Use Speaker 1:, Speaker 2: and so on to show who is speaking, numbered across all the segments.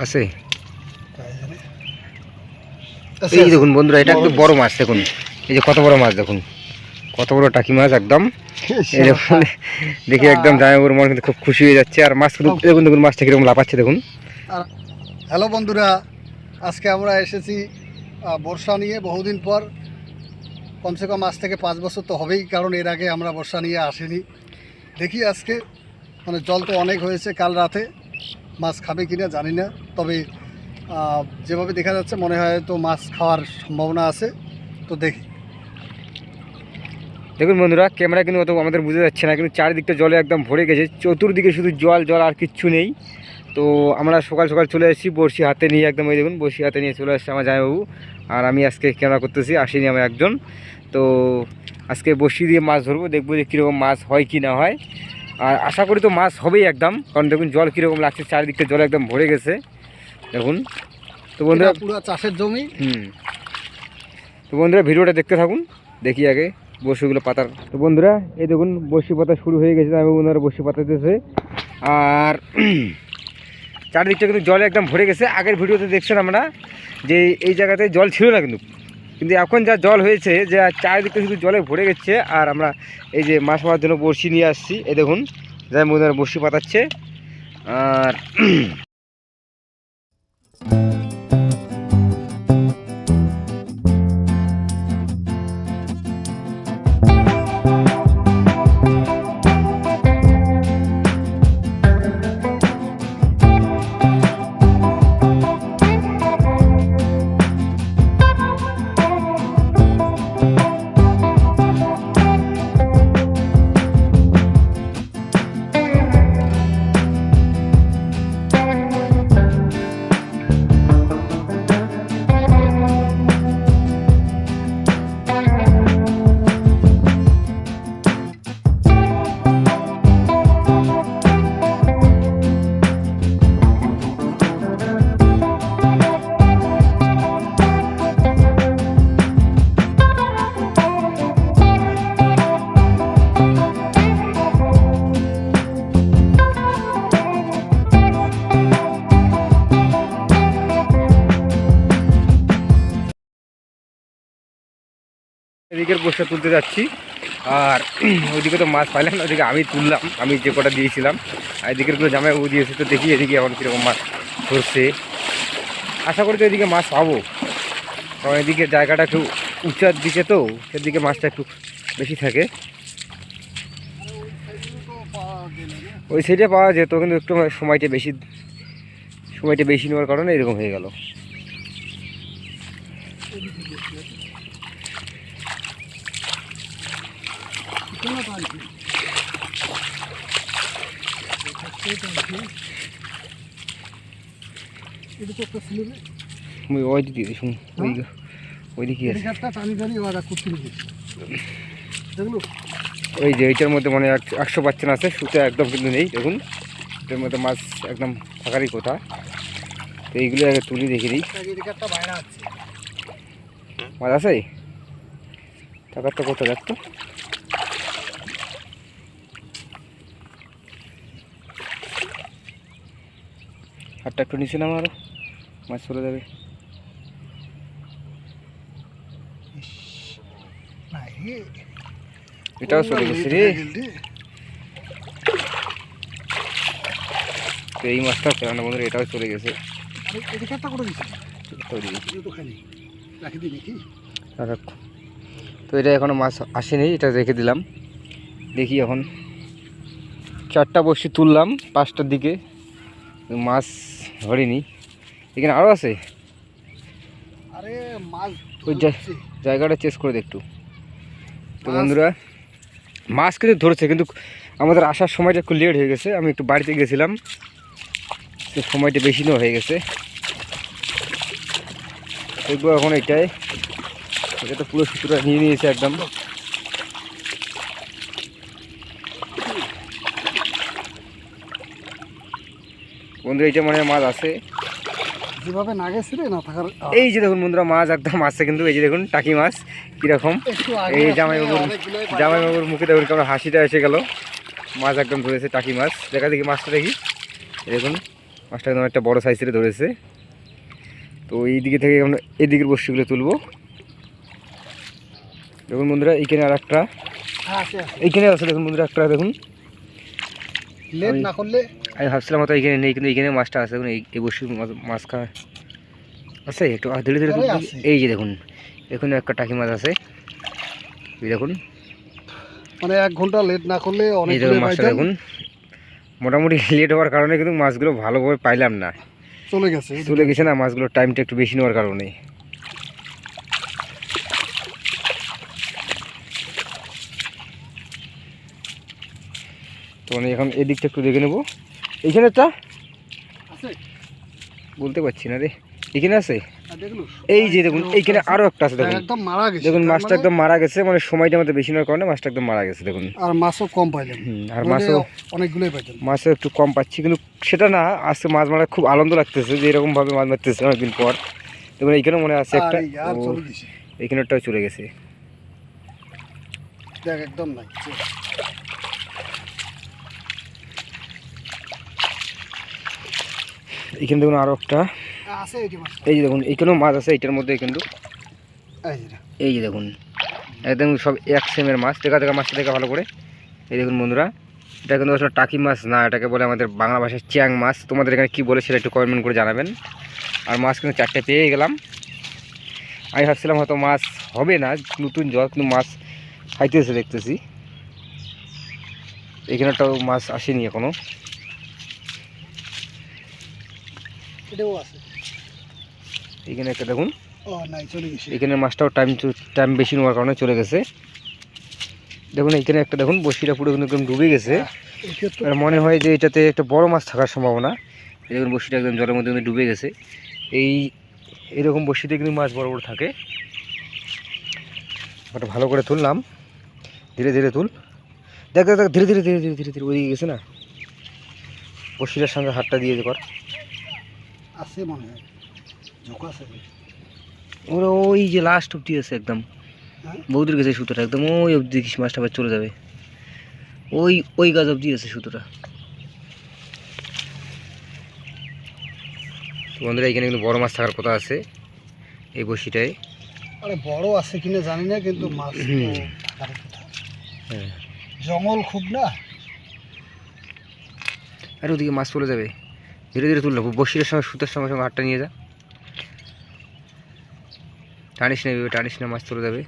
Speaker 1: আছে। এই দেখুন বন্ধুরা, এটা একটু বড় মাছ দেখুন, এই যে কত বড় মাছ দেখুন, কত বড় টাকি মাছ একদম। এই দেখুন, দেখি একদম জামাইবাবুর মন কিন্তু খুব খুশি হয়ে যাচ্ছে। আর মাছ দেখুন, দেখুন মাছটা কিরকম লাফাচ্ছে দেখুন।
Speaker 2: হ্যালো বন্ধুরা, আজকে আমরা এসেছি বর্ষা নিয়ে বহুদিন পর, কমসে কম আজ থেকে 5 বছর তো হবেই, কারণ এর আগে আমরা বর্ষা নিয়ে আসিনি। দেখি আজকে মানে জল তো অনেক হয়েছে, কাল রাতে মাছ খাবে কিনা জানি না, তবে যেভাবে দেখা যাচ্ছে মনে হয় তো মাছ খাওয়ার সম্ভাবনা আছে, তো দেখি।
Speaker 1: দেখুন বন্ধুরা, ক্যামেরা কিন্তু অত আমাদের বুঝে যাচ্ছে না, কিন্তু চারিদিকটা জলে একদম ভরে গেছে, চতুর্দিকে শুধু জল জল আর কিচ্ছু নেই। তো আমরা সকাল সকাল চলে এসেছি বড়শি হাতে নিয়ে, একদম ওই দেখুন বড়শি হাতে নিয়ে চলে এসেছে আমার জামাইবাবু, আর আমি আজকে ক্যামেরা করতেছি, আসিনি আমি একজন। তো আজকে বড়শি দিয়ে মাছ ধরবো, দেখবো যে কীরকম মাছ হয় কি না হয়। আর আশা করি তো মাছ হবেই একদম, কারণ দেখুন জল কীরকম লাগছে, চারিদিকটা জল একদম ভরে গেছে দেখুন। তো বন্ধুরা
Speaker 2: পুরো চাষের জমি।
Speaker 1: তো বন্ধুরা ভিডিওটা দেখতে থাকুন, দেখি আগে বড়শিগুলো পাতার। তো বন্ধুরা এই দেখুন বড়শি পাতা শুরু হয়ে গেছে, আমি বন্ধুরা বড়শি পাতাতেছে। আর চারিদিকটা কিন্তু জলে একদম ভরে গেছে। আগের ভিডিওতে দেখছেন আমরা যে এই জায়গাতে জল ছিল না, কিন্তু কিন্তু এখন যা জল হয়েছে, যে চারিদিকটা শুধু জলে ভরে গেছে। আর আমরা এই যে মাছ মারার জন্য বড়শি নিয়ে আসছি, এই দেখুন যাই বন্ধুরা বড়শি পাতাচ্ছে। আর এদিকের বসে তুলতে যাচ্ছি, আর ওইদিকে তো মাছ পাইলাম না, ওইদিকে আমি তুললাম, আমি যে কটা দিয়েছিলাম। আর এদিকেরগুলো জামাইবাবু দিয়েছে, তো দেখি এদিকে এখন কীরকম মাছ ধরছে। আশা করি তো এদিকে মাছ পাবো, কারণ এদিকে জায়গাটা একটু উঁচার দিকে, তো সেদিকে মাছটা একটু বেশি থাকে। ওই সাইডে পাওয়া যেত, কিন্তু একটু সময়টা বেশি নেওয়ার কারণে এরকম হয়ে গেল। ওই যে এইটার মধ্যে মানে 100% আছে, সুতো একদম কিন্তু নেই দেখুন, এটার মধ্যে মাছ একদম থাকারই কথা। তো এইগুলো আগে তুলি দেখে দিই, মাছ আছে থাকার তো কোথাও দেখতো। হাতটা একটু নিচে নামা, আরো মাছ চলে যাবে। এটাও চলে গেছে রে। তো এই মাছটা ফেরানো বন্ধুরা, এটাও চলে গেছে। তো এটা এখনো মাছ আসেনি, এটা রেখে দিলাম। দেখি এখন 4টা বড়শি তুললাম 5টার দিকে, মাছ ধরিনি। এখানে আরও আছে, ওই জায়গাটা চেস করে দে একটু। তো বন্ধুরা মাছ কিন্তু ধরছে, কিন্তু আমাদের আসার সময়টা একটু লেট হয়ে গেছে, আমি একটু বাড়িতে গেছিলাম, তো সময়টা বেশি নেওয়া হয়ে গেছে। দেখবো এখন এটা তো পুরো সুতোটা নিয়ে নিয়েছে একদম। বন্ধুরা এইটা মানে মাছ আছে,
Speaker 2: যেভাবে না গেছে না থাকার।
Speaker 1: এই যে দেখুন বন্ধুরা মাছ একদম আসছে, কিন্তু এই যে দেখুন টাকি মাছ কীরকম। এই জামাইবাবুর মুখে দেখুন কেমন হাসিটা এসে গেল, মাছ একদম ধরেছে টাকি মাছ। দেখা দেখি মাছটা দেখি, দেখুন মাছটা একদম একটা বড় সাইজের ধরেছে। তো এই দিকে থেকে আমরা এদিকের বড়শিগুলো তুলবো। দেখুন বন্ধুরা এইখানে আর একটা, এইখানে আছে দেখুন বন্ধুরা একটা, দেখুন
Speaker 2: লেট না করলে
Speaker 1: আমি ভাবছিলাম হয়তো এইখানে নেই, কিন্তু এইখানে মাছটা আছে। দেখুন এই বড়শি মাছ খাওয়া আছে একটু ধীরে ধীরে তুলতে। এই যে দেখুন এখানে একটা টাকি মাছ আছে, এই দেখুন
Speaker 2: মানে 1 ঘন্টা লেট না করলে
Speaker 1: এই
Speaker 2: অনেক
Speaker 1: দেখুন মাছটা দেখুন। মোটামুটি লেট হওয়ার কারণে কিন্তু মাছগুলো ভালোভাবে পাইলাম না, চলে গেছে না মাছগুলোর টাইমটা একটু বেশি নেওয়ার কারণে। তো মানে এখন এদিকটা একটু দেখে নেবো। এইখানে একটা বলতে পারছি না রে, এখানে আছে। এই যে দেখুন এইখানে আরো একটা আছে, দেখুন
Speaker 2: একদম মারা গেছে।
Speaker 1: দেখুন মাছটা একদম মারা গেছে, মানে সময়টা আমাদের বেশি নেওয়ার কারণে মাছটা একদম মারা গেছে। দেখুন
Speaker 2: আর মাছও কম পাইলেন।
Speaker 1: আর মাছও
Speaker 2: অনেকগুলোই পাইতেন,
Speaker 1: মাছও একটু কম পাচ্ছি, কিন্তু সেটা না, আজকে মাছ মারা খুব আনন্দ লাগতেছে যে এরকম ভাবে মাছ মারতেছে অনেকদিন পর। দেখুন এইখানে মনে আছে একটা, এইখানে একটাও চলে গেছে।
Speaker 2: দেখ একদম নাই।
Speaker 1: এইখানে দেখুন আরো একটা
Speaker 2: আছে,
Speaker 1: এই যে দেখুন এইখানেও মাছ আছে এইটার মধ্যে। কিন্তু এই যে দেখুন একদম সব এক সেমের মাছ। দেখা মাছটা দেখা ভালো করে। এই দেখুন বন্ধুরা, এটা কিন্তু আসলে টাকি মাছ না, এটাকে বলে আমাদের বাংলা ভাষায় চ্যাং মাছ। তোমাদের এখানে কী বলে সেটা একটু কমেন্ট করে জানাবেন। আর মাছ কিন্তু 4টে পেয়ে গেলাম। আমি ভাবছিলাম হয়তো মাছ হবে না, নতুন জল, কিন্তু মাছ খাইতেছে দেখতেছি। এখানে একটা মাছ আসেনি এখনো। এখানে একটা দেখুন, এখানে মাছটাও টাইম বেশি নেওয়ার কারণে চলে গেছে। দেখুন এইখানে একটা দেখুন বড়শিটা পুরো কিন্তু একদম ডুবে গেছে। আর মনে হয় যে এটাতে একটা বড় মাছ থাকার সম্ভাবনা। দেখুন বড়শিটা একদম জলের মধ্যে কিন্তু ডুবে গেছে। এইরকম বড়শিতে কিন্তু মাছ বড় বড় থাকে। ওটা ভালো করে তুললাম, ধীরে ধীরে তুল। দেখ দেখ ধীরে ধীরে ধীরে ধীরে ধীরে ধীরে ওদিকে গেছে না, বড়শিটার সঙ্গে হাতটা দিয়ে কর।
Speaker 2: আছে মনে হয় ঝোঁকা আছে
Speaker 1: ওরা ওই যে লাস্ট অব্দি আছে একদম, বৌদির গেছে সুতোটা একদম ওই অব্দি। মাছটা আবার চলে যাবে, ওই গাছ অব্দি আছে সুতোটা। বন্ধুরা এখানে কিন্তু বড় মাছ থাকার কথা আছে এই বড়শিটায়।
Speaker 2: আরে বড় আছে কিনা জানি না, কিন্তু মাছ জঙ্গল খুব না।
Speaker 1: আর ওদিকে মাছ চলে যাবে, ধীরে ধীরে তুললো। বড়শিটার সঙ্গে সুতোর সঙ্গে সঙ্গে হাতটা নিয়ে যা, টানিস না ভেবে, টানিস না, মাছ চলে যাবে।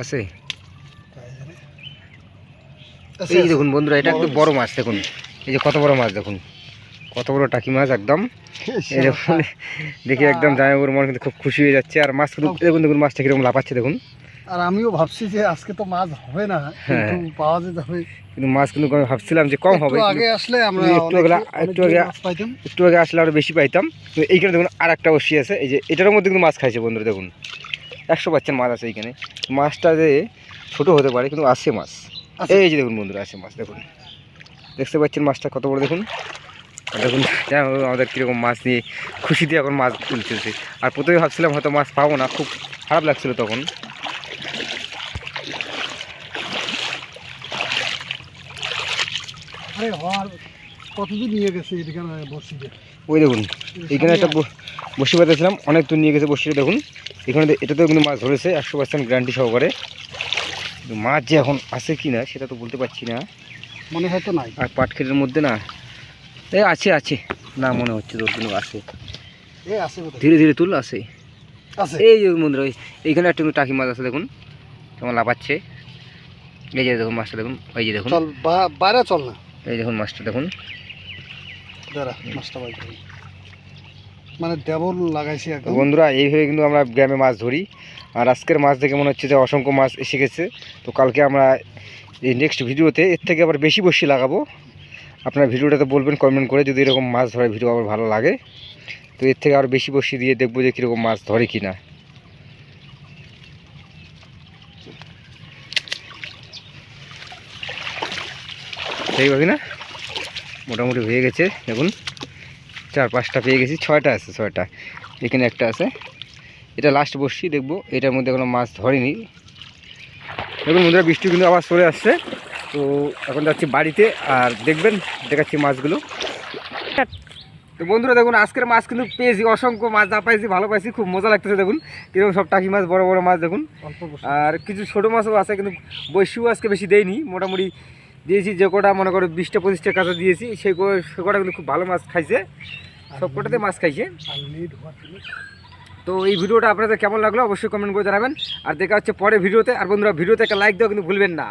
Speaker 1: আছে এই দেখুন বন্ধুরা, এটা একটু বড় মাছ। দেখুন এই যে কত বড় মাছ, দেখুন কত বড় টাকি মাছ একদম। এই দেখুন দেখি একদম জামাইবাবুর মন কিন্তু খুব খুশি হয়ে যাচ্ছে। আর মাছ কিন্তু দেখুন দেখুন মাছটা কিরকম লাফাচ্ছে দেখুন।
Speaker 2: আর আমিও ভাবছি যে আজকে তো মাছ হবে না, কিন্তু পাওয়া যেতে হবে।
Speaker 1: কিন্তু মাছ কিন্তু আমি ভাবছিলাম যে কম হবে,
Speaker 2: আগে আসলে আমরা
Speaker 1: একটু আগে আসলে আরো বেশি পাইতাম। তো এইখানে দেখুন আর একটা বড়শি আছে, এই যে এটার মধ্যে কিন্তু মাছ খাইছে বন্ধুরা। দেখুন 100% মাছ আছে এইখানে। মাছটা যে ছোট হতে পারে কিন্তু আছে মাছ। এই যে দেখুন বন্ধুরা আছে মাছ, দেখুন দেখতে পাচ্ছেন মাছটা কত বড়। দেখুন দেখুন আমাদের কীরকম মাছ নিয়ে খুশি দিয়ে এখন মাছ তুলতেছে। আর প্রথমে ভাবছিলাম হয়তো মাছ পাবো না, খুব খারাপ লাগছিল তখন।
Speaker 2: কতদূর নিয়ে গেছে বড়শিতে?
Speaker 1: ওই দেখুন এখানে একটা বড়শি পাতেছিলাম, অনেক দূর নিয়ে গেছে বড়শিটা। দেখুন এখানে এটাতেও কিন্তু মাছ ধরেছে 100% গ্যারান্টি সহকারে। মাছ যে এখন আছে কি না সেটা তো বলতে পারছি না,
Speaker 2: মনে হয়তো নাই।
Speaker 1: আর পাটখেটের মধ্যে না আছে আছে না মনে হচ্ছে, তোর কিন্তু আছে। ধীরে ধীরে তুল, আছে এই যে বন্ধুরা এইখানে একটা টাকি মাছ আছে। দেখুন কেমন লাফাচ্ছে। এই যে দেখুন মাছটা, দেখুন এই যে দেখুন
Speaker 2: বাইরে চল না,
Speaker 1: এই দেখুন মাছটা দেখুন।
Speaker 2: মানে দেবল লাগাইছি
Speaker 1: বন্ধুরা। এইভাবে কিন্তু আমরা গ্রামে মাছ ধরি। আর আজকের মাছ দেখে মনে হচ্ছে যে অসংখ্য মাছ এসে গেছে। তো কালকে আমরা এই নেক্সট ভিডিওতে এর থেকে আবার বেশি বড়শি লাগাবো। আপনার ভিডিওটাতে বলবেন কমেন্ট করে, যদি এরকম মাছ ধরার ভিডিও আবার ভালো লাগে তো এর থেকে আরও বেশি বড়শি দিয়ে দেখবো যে কীরকম মাছ ধরে কি না। সেইভাবে না মোটামুটি হয়ে গেছে। দেখুন 4-5টা পেয়ে গেছি, 6টা আছে, 6টা এখানে একটা আছে। এটা লাস্ট বড়শি, দেখবো এটার মধ্যে কোনো মাছ ধরেনি। দেখুন বন্ধুরা বৃষ্টি কিন্তু আবার চলে আসছে। তো এখন যাচ্ছি বাড়িতে, আর দেখবেন দেখাচ্ছি মাছগুলো। তো বন্ধুরা দেখুন আজকের মাছ কিন্তু পেয়েছি, অসংখ্য মাছ যা পাইছি ভালো পাইছি, খুব মজা লাগতেছে। দেখুন কিরকম সব টাকি মাছ, বড় বড় মাছ দেখুন, আর কিছু ছোটো মাছও আছে, কিন্তু বৈশিও আজকে বেশি দেয়নি, মোটামুটি দিয়েছি যে কটা মনে করো 20-25টা কাঁচা দিয়েছি, সে কটা কিন্তু খুব ভালো মাছ খাইছে, সব কটাতে মাছ খাইছে। তো এই ভিডিওটা আপনাদের কেমন লাগলো অবশ্যই কমেন্ট করে জানাবেন, আর দেখা হচ্ছে পরে ভিডিওতে। আর বন্ধুরা ভিডিওতে একটা লাইক দেওয়া কিন্তু ভুলবেন না।